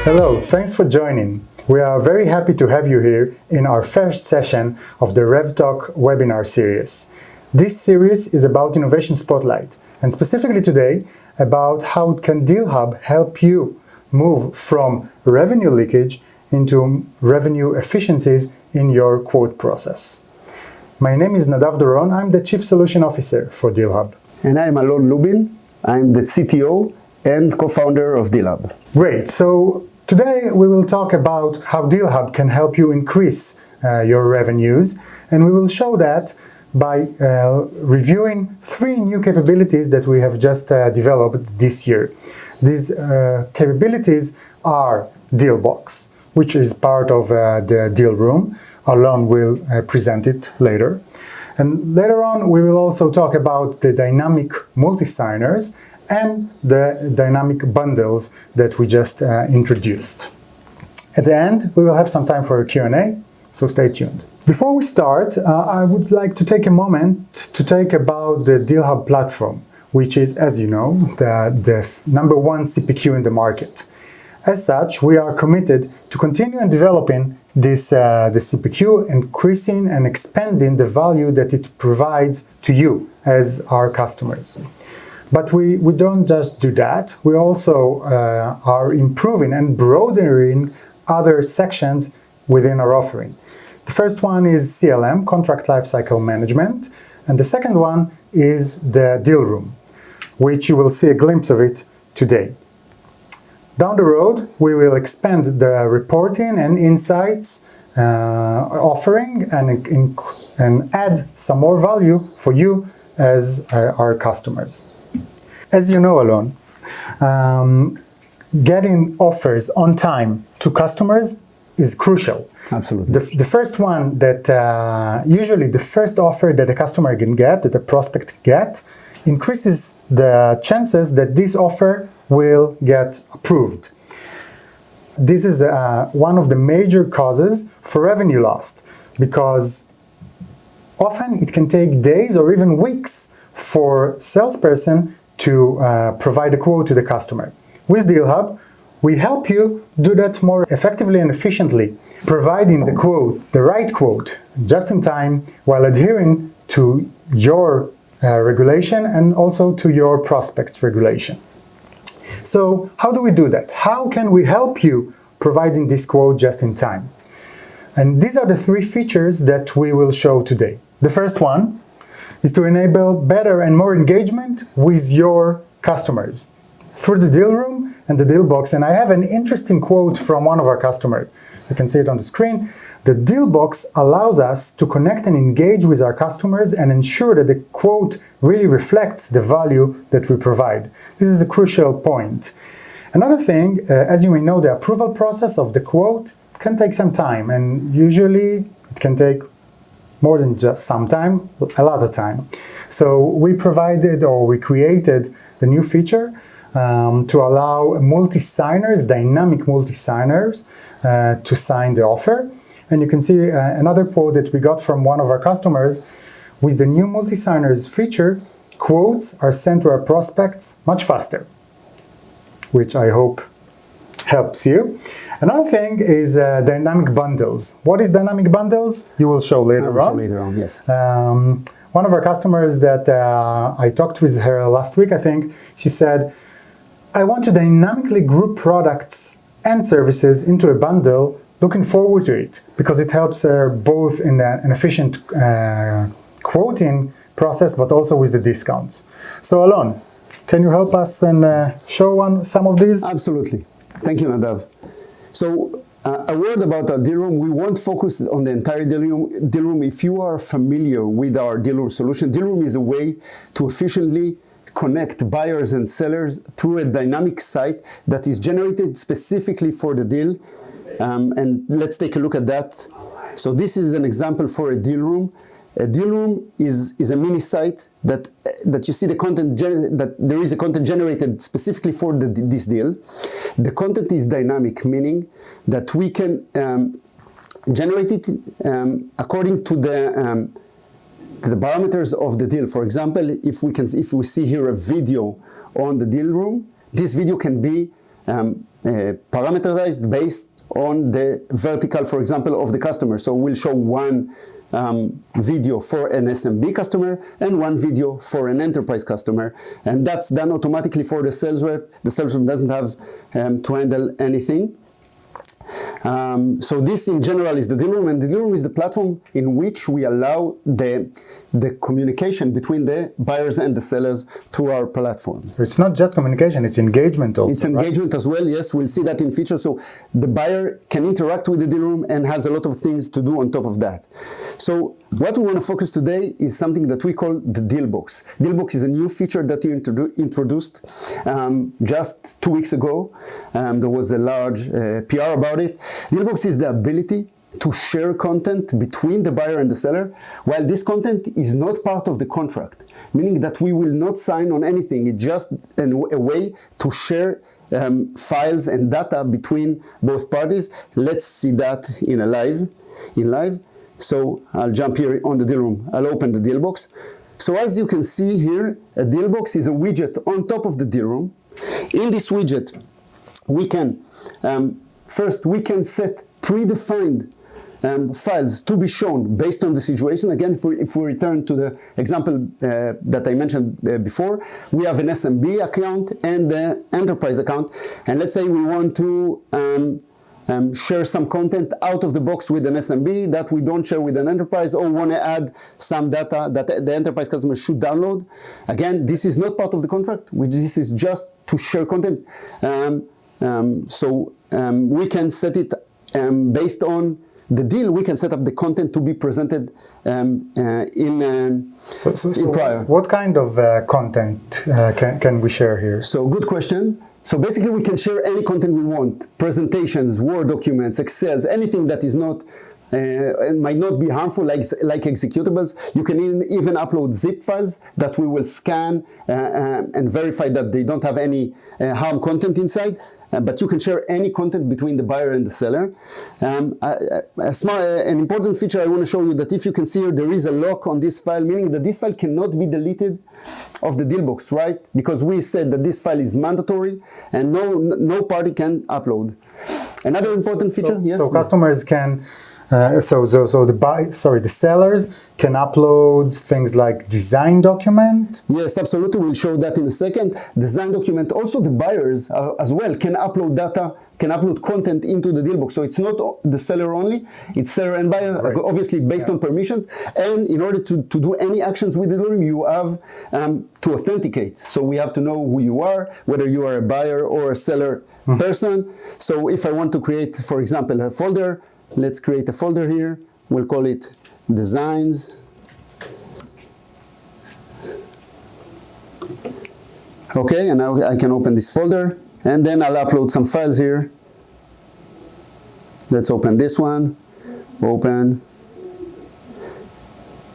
Hello, thanks for joining. We are very happy to have you here in our first session of the RevTalk webinar series. This series is about Innovation Spotlight, and specifically today about how can DealHub help you move from revenue leakage into revenue efficiencies in your quote process. My name is Nadav Doron. I'm the Chief Solution Officer for DealHub. And I'm Alon Lubin. I'm the CTO and co-founder of DealHub. Great. So today we will talk about how DealHub can help you increase your revenues, and we will show that by reviewing 3 new capabilities that we have just developed this year. These capabilities are DealBox, which is part of the Deal Room. Alon will present it later. And later on, we will also talk about the dynamic multi-signers and the dynamic bundles that we just introduced. At the end, we will have some time for a Q&A, so stay tuned. Before we start, I would like to take a moment to talk about the DealHub platform, which is, as you know, the number 1 CPQ in the market. As such, we are committed to continue and developing this the CPQ, increasing and expanding the value that it provides to you as our customers. But we don't just do that, we also are improving and broadening other sections within our offering. The first one is CLM, Contract Lifecycle Management, and the second one is the Deal Room, which you will see a glimpse of it today. Down the road, we will expand the reporting and insights offering and add some more value for you as our customers. As you know, Alon, getting offers on time to customers is crucial. Absolutely. The first one that, usually the first offer that a customer can get, that a prospect get, increases the chances that this offer will get approved. This is one of the major causes for revenue loss, because often it can take days or even weeks for salesperson to provide a quote to the customer. With DealHub, we help you do that more effectively and efficiently, providing the quote, the right quote, just in time, while adhering to your regulation and also to your prospect's regulation. So how do we do that? How can we help you providing this quote just in time? And these are the 3 features that we will show today. The first one is to enable better and more engagement with your customers through the Deal Room and the DealBox. And I have an interesting quote from one of our customers. You can see it on the screen. The DealBox allows us to connect and engage with our customers and ensure that the quote really reflects the value that we provide. This is a crucial point. Another thing, as you may know, the approval process of the quote can take some time, and usually it can take more than just some time, a lot of time. So we created the new feature to allow multi-signers, dynamic multi-signers, to sign the offer. And you can see another quote that we got from one of our customers. With the new multi-signers feature, quotes are sent to our prospects much faster, which I hope helps you. Another thing is dynamic bundles. What is dynamic bundles? You will show later on. Later on, yes. One of our customers that I talked with her last week, I think, she said, I want to dynamically group products and services into a bundle, looking forward to it, because it helps her both in an efficient quoting process, but also with the discounts. So Alon, can you help us and show some of these? Absolutely. Thank you, Nadav. So a word about our Deal Room. We won't focus on the entire Deal Room. If you are familiar with our Deal Room solution, Deal Room is a way to efficiently connect buyers and sellers through a dynamic site that is generated specifically for the deal. And let's take a look at that. So this is an example for a Deal Room. A Deal Room is a mini site that you see the content, that there is a content generated specifically for this deal. The content is dynamic, meaning that we can generate it according to the parameters of the deal. For example, if we see here a video on the Deal Room, this video can be parameterized based on the vertical, for example, of the customer. So we'll show one video for an SMB customer and one video for an enterprise customer, and that's done automatically for the sales rep. The sales rep doesn't have to handle anything. So this in general is the deal room, and the deal room is the platform in which we allow the communication between the buyers and the sellers through our platform. It's not just communication, it's engagement also. It's engagement as well, yes, we'll see that in feature. So the buyer can interact with the deal room and has a lot of things to do on top of that. So what we want to focus today is something that we call the deal box. Deal box is a new feature that you introduced just 2 weeks ago. There was a large PR about it. Deal box is the ability to share content between the buyer and the seller, while this content is not part of the contract, meaning that we will not sign on anything. It's just a way to share files and data between both parties. Let's see that in live. So I'll jump here on the deal room. I'll open the deal box. So as you can see here, a deal box is a widget on top of the deal room. In this widget, we can first we can set predefined files to be shown based on the situation. Again, if we return to the example that I mentioned before, we have an SMB account and the enterprise account, and let's say we want to share some content out of the box with an SMB that we don't share with an enterprise, or want to add some data that the enterprise customer should download. Again, this is not part of the contract. This is just to share content. We can set it based on the deal. We can set up the content to be presented in prior. What kind of content can we share here? So good question. So basically we can share any content we want. Presentations, Word documents, Excels, anything that is not might not be harmful, like executables. You can even upload zip files that we will scan and verify that they don't have any harm content inside. But you can share any content between the buyer and the seller. An important feature I want to show you, that if you can see here, there is a lock on this file, meaning that this file cannot be deleted of the deal box, right? Because we said that this file is mandatory and no party can upload. Another important feature, yes? So customers can, the sellers can upload things like design document? Yes, absolutely. We'll show that in a second. Design document. Also, the buyers as well can upload data, can upload content into the deal box. So it's not the seller only, it's seller and buyer, right, obviously based on permissions. And in order to do any actions with the deal room, you have to authenticate. So we have to know who you are, whether you are a buyer or a seller person. So if I want to create, for example, a folder, let's create a folder here. We'll call it Designs. Okay, and now I can open this folder, and then I'll upload some files here. Let's open this one. Open.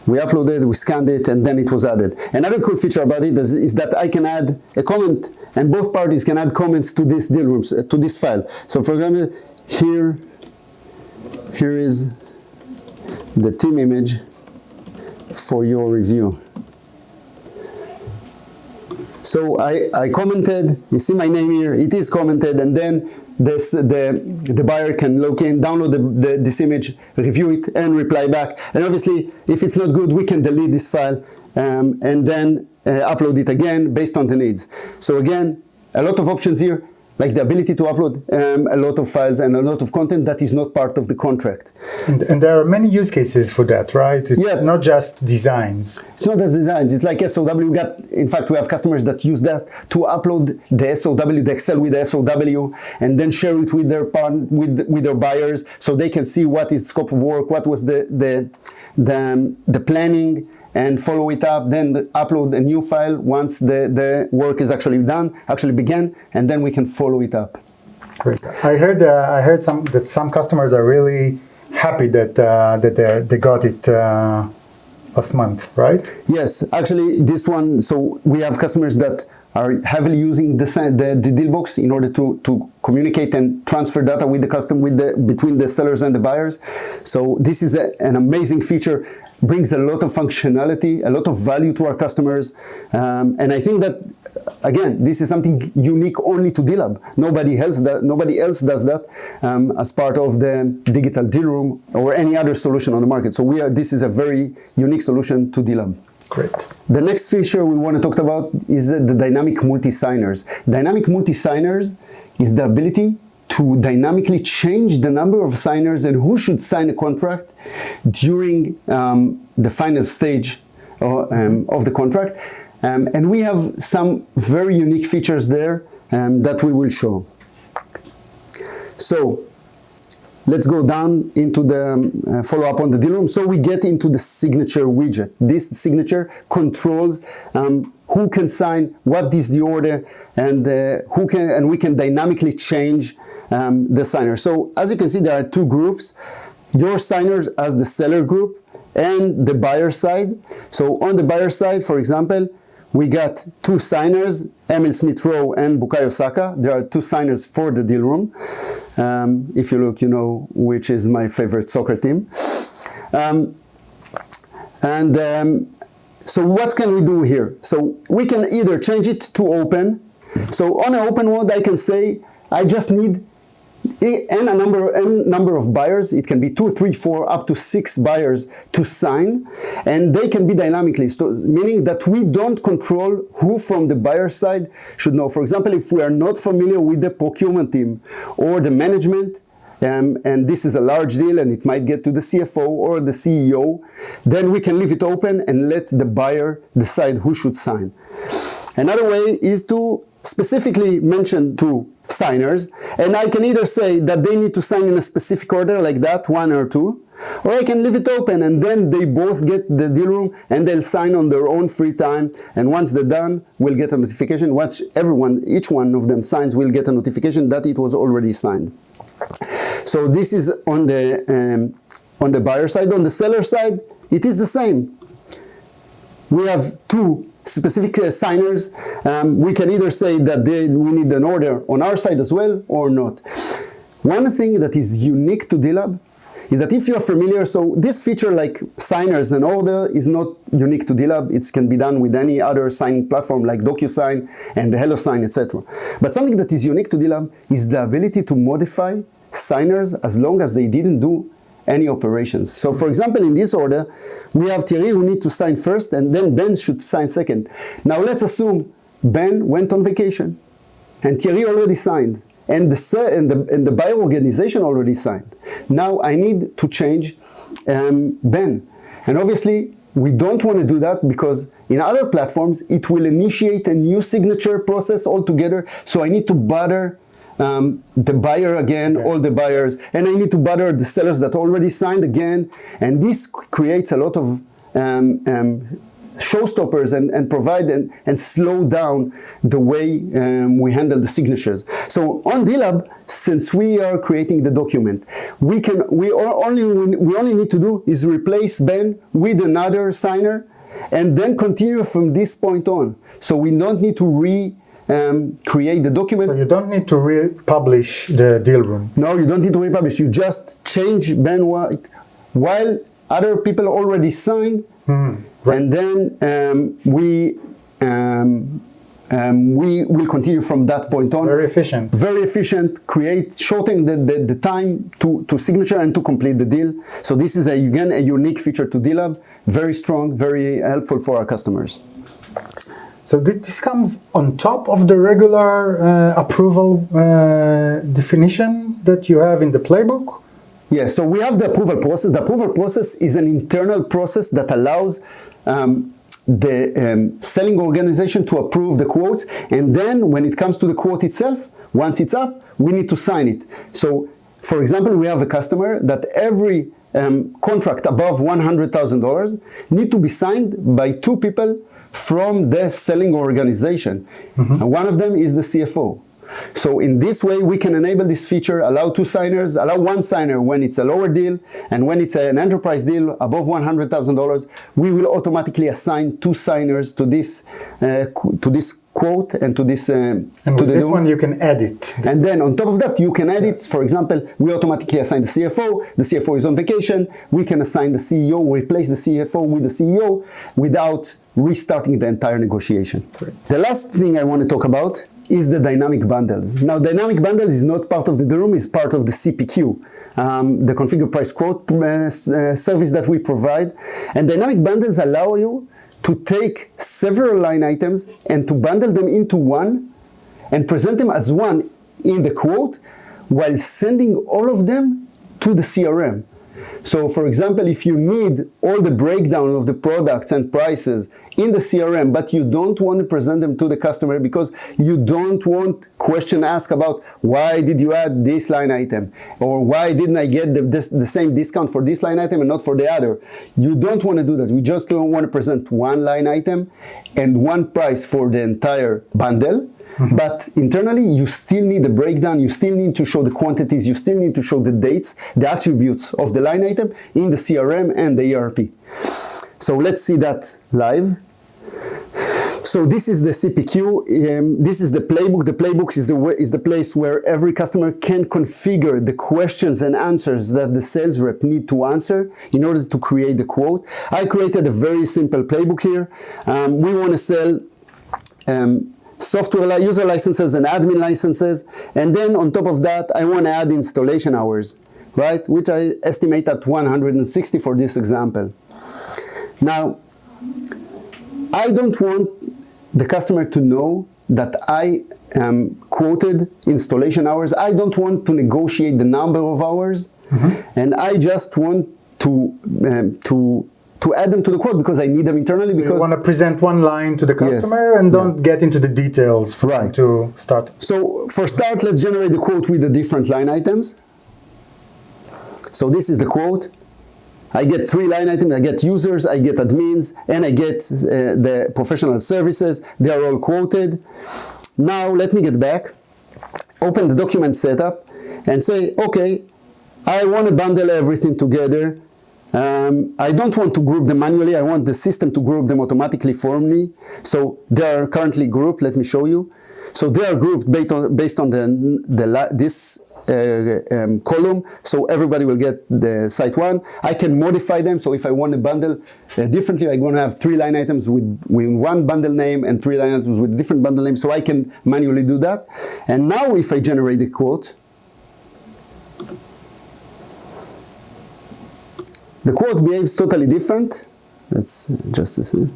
We uploaded, we scanned it, and then it was added. Another cool feature about it is that I can add a comment, and both parties can add comments to this deal rooms, to this file. So for example, here is the team image for your review. So I commented, you see my name here, it is commented, and then the buyer can log in, download this image, review it, and reply back. And obviously, if it's not good, we can delete this file and then upload it again based on the needs. So again, a lot of options here, like the ability to upload a lot of files and a lot of content that is not part of the contract. And there are many use cases for that, right? It's not just designs. It's not just designs. It's like SOW. In fact, we have customers that use that to upload the SOW, the Excel with the SOW, and then share it with their with their buyers, so they can see what is scope of work, what was the planning, and follow it up, then upload a new file once the work is actually done, actually began, and then we can follow it up. Great. I heard that some customers are really happy that they got it last month, right? Yes, actually this one, so we have customers that are heavily using the deal box in order to communicate and transfer data with the customer, between the sellers and the buyers. So this is an amazing feature, brings a lot of functionality, a lot of value to our customers, and I think that again, this is something unique only to DealHub. Nobody else does that as part of the digital deal room or any other solution on the market. So this is a very unique solution to DealHub. Great. The next feature we want to talk about is the dynamic multi-signers. Dynamic multi-signers is the ability to dynamically change the number of signers and who should sign a contract during the final stage of the contract. And we have some very unique features there that we will show. So let's go down into the follow-up on the deal room. So we get into the signature widget. This signature controls who can sign, what is the order, and we can dynamically change the signer. So as you can see, there are two groups: your signers as the seller group and the buyer side. So on the buyer side, for example, we got two signers, Emil Smith Rowe and Bukayo Saka. There are two signers for the deal room. If you look, you know which is my favorite soccer team. So what can we do here? So we can either change it to open. So on an open mode, I can say I just need n number of buyers. It can be 2, 3, 4, up to 6 buyers to sign, and they can be dynamically, meaning that we don't control who from the buyer side should know. For example, if we are not familiar with the procurement team or the management, and this is a large deal and it might get to the CFO or the CEO, then we can leave it open and let the buyer decide who should sign. Another way is to specifically mention to signers, and I can either say that they need to sign in a specific order like that, 1 or 2, or I can leave it open and then they both get the deal room and they'll sign on their own free time, and once they're done, we'll get a notification. Once each one of them signs, we'll get a notification that it was already signed. So this is on the buyer side. On the seller side, it is the same. We have 2 specific signers. We can either say that we need an order on our side as well or not. One thing that is unique to DealHub is that if you're familiar, so this feature like signers and order is not unique to DealHub. It can be done with any other signing platform like DocuSign and the HelloSign, etc. But something that is unique to DealHub is the ability to modify signers as long as they didn't do any operations. So for example, in this order, we have Thierry who needs to sign first, and then Ben should sign second. Now let's assume Ben went on vacation and Thierry already signed, and the buyer organization already signed. Now I need to change Ben. And obviously we don't want to do that, because in other platforms it will initiate a new signature process altogether. So I need to bother the buyer again, all the buyers, and I need to bother the sellers that already signed again, and this creates a lot of showstoppers and provide and slow down the way we handle the signatures. So on DealHub, since we are creating the document, we only need to do is replace Ben with another signer, and then continue from this point on. So we don't need to create the document. So you don't need to republish the deal room. No, you don't need to republish. You just change Ben White while other people already signed, right. And then we will continue from that point on. Very efficient. Very efficient. Shorten the time to signature and to complete the deal. So this is again a unique feature to DealHub. Very strong, very helpful for our customers. So this comes on top of the regular approval definition that you have in the playbook? Yes, so we have the approval process. The approval process is an internal process that allows the selling organization to approve the quotes, and then when it comes to the quote itself, once it's up, we need to sign it. So, for example, we have a customer that every contract above $100,000 need to be signed by 2 people from the selling organization. And one of them is the CFO. So in this way, we can enable this feature, allow 2 signers, allow 1 signer when it's a lower deal, and when it's an enterprise deal above $100,000, we will automatically assign 2 signers to this quote and to this and with this one you can edit. And then on top of that, you can edit. For example, we automatically assign the CFO. The CFO is on vacation. We can assign the CEO, replace the CFO with the CEO without restarting the entire negotiation. Correct. The last thing I want to talk about is the dynamic bundle. Now, dynamic bundle is not part of the deal room, it's part of the CPQ, the configure price quote service that we provide. And dynamic bundles allow you to take several line items and to bundle them into one and present them as one in the quote while sending all of them to the CRM. So for example, if you need all the breakdown of the products and prices in the CRM, but you don't want to present them to the customer because you don't want question asked about why did you add this line item, or why didn't I get the same discount for this line item and not for the other. You don't want to do that. We just don't want to present one line item and one price for the entire bundle. But internally, you still need the breakdown, you still need to show the quantities, you still need to show the dates, the attributes of the line item in the CRM and the ERP. So let's see that live. So this is the CPQ, this is the playbook. The playbook is the place where every customer can configure the questions and answers that the sales rep need to answer in order to create the quote. I created a very simple playbook here. We want to sell software user licenses and admin licenses, and then on top of that I want to add installation hours, right, which I estimate at 160 for this example. Now, I don't want the customer to know that I quoted installation hours. I don't want to negotiate the number of hours, and I just want to add them to the quote because I need them internally. So because you want to present one line to the customer and don't get into the details for them to start. So for start, let's generate the quote with the different line items. So this is the quote. I get 3 line items. I get users, I get admins, and I get the professional services. They are all quoted. Now let me get back, open the document setup, and say, okay, I want to bundle everything together. I don't want to group them manually. I want the system to group them automatically for me. So they are currently grouped. Let me show you. So they are grouped based on this column. So everybody will get the site 1. I can modify them. So if I want to bundle differently, I'm going to have 3 line items with one bundle name and 3 line items with different bundle names. So I can manually do that. And now if I generate the quote, the quote behaves totally different. Let's just see.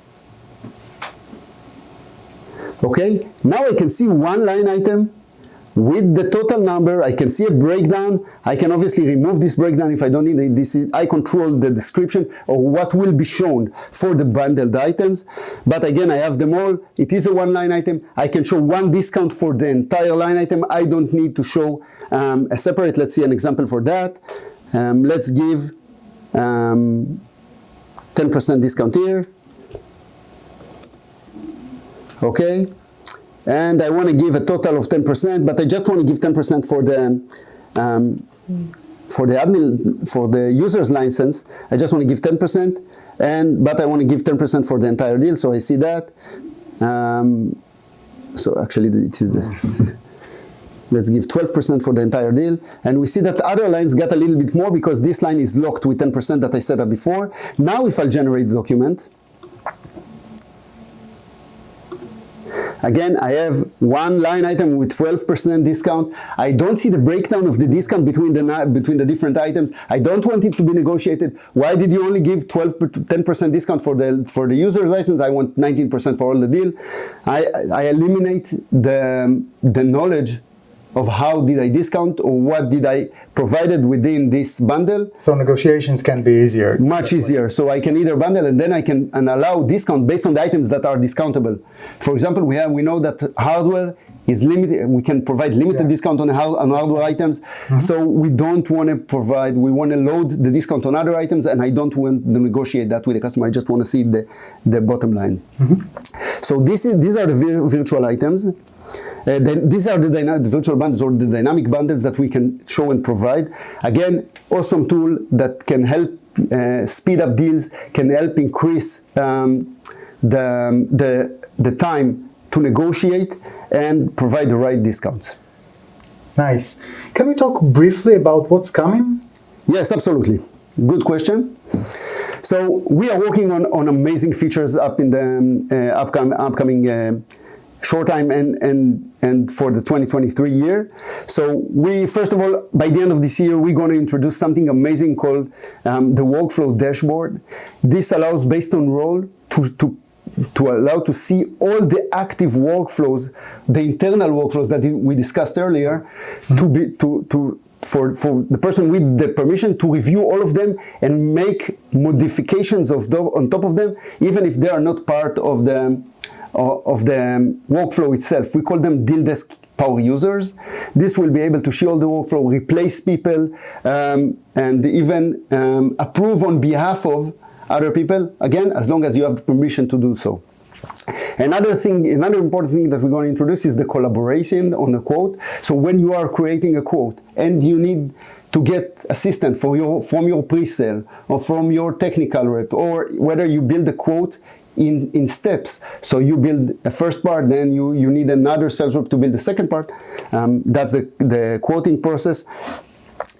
Okay, now I can see one line item with the total number. I can see a breakdown. I can obviously remove this breakdown if I don't need it. I control the description of what will be shown for the bundled items. But again, I have them all. It is a one line item. I can show one discount for the entire line item. I don't need to show a separate. Let's see an example for that. Let's give 10% discount here. Okay, and I want to give a total of 10%, but I just want to give 10% for the admin, for the user's license. I just want to give 10%, but I want to give 10% for the entire deal. So I see that. So actually, it is this. Let's give 12% for the entire deal. And we see that other lines got a little bit more because this line is locked with 10% that I set up before. Now if I'll generate the document, again, I have one line item with 12% discount. I don't see the breakdown of the discount between the different items. I don't want it to be negotiated. Why did you only give 10% discount for the user license? I want 19% for all the deal. I eliminate the knowledge of how did I discount or what did I provided within this bundle. So negotiations can be easier. Much easier. So I can either bundle and then I can allow discount based on the items that are discountable. For example, we know that hardware is limited. We can provide limited discount on hardware items. So we don't want to provide, we want to load the discount on other items, and I don't want to negotiate that with the customer. I just want to see the bottom line. So these are the virtual items. These are the virtual bundles or the dynamic bundles that we can show and provide. Again, awesome tool that can help speed up deals, can help increase the time to negotiate and provide the right discounts. Nice. Can we talk briefly about what's coming? Yes, absolutely. Good question. So we are working on amazing features up in the upcoming short time and for the 2023 year. So we, first of all, by the end of this year, we're going to introduce something amazing called the workflow dashboard. This allows, based on role, to allow to see all the active workflows, the internal workflows that we discussed earlier, for the person with the permission to review all of them and make modifications on top of them, even if they are not part of the workflow itself. We call them deal desk power users. This will be able to see all the workflow, replace people, and even approve on behalf of other people, again, as long as you have the permission to do so. Another important thing that we're going to introduce is the collaboration on a quote. So when you are creating a quote and you need to get assistance from your pre-sale or from your technical rep, or whether you build a quote in steps. So you build a first part, then you need another sales rep to build the second part. That's the quoting process.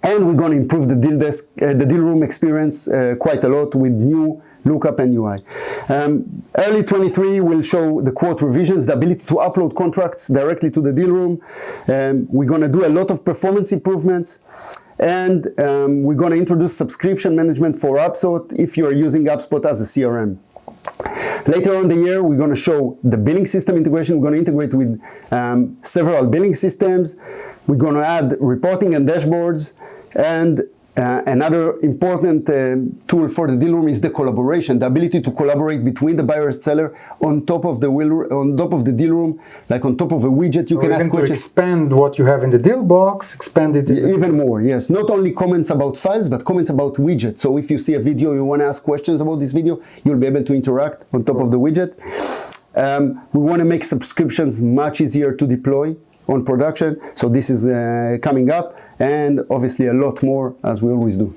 And we're going to improve the deal desk, the deal room experience quite a lot with new lookup and UI. Early 23 will show the quote revisions, the ability to upload contracts directly to the deal room. We're going to do a lot of performance improvements. And we're going to introduce subscription management for HubSpot if you are using HubSpot as a CRM. Later on in the year, we're going to show the billing system integration. We're going to integrate with several billing systems. We're going to add reporting and dashboards. And another important tool for the deal room is the collaboration, the ability to collaborate between the buyer and seller on top of the deal room, like on top of a widget. You can ask questions. To expand what you have in the deal box, expand it even more. Yes, not only comments about files, but comments about widgets. So if you see a video, you want to ask questions about this video, you'll be able to interact on top of the widget. We want to make subscriptions much easier to deploy on production. So this is coming up, and obviously a lot more, as we always do.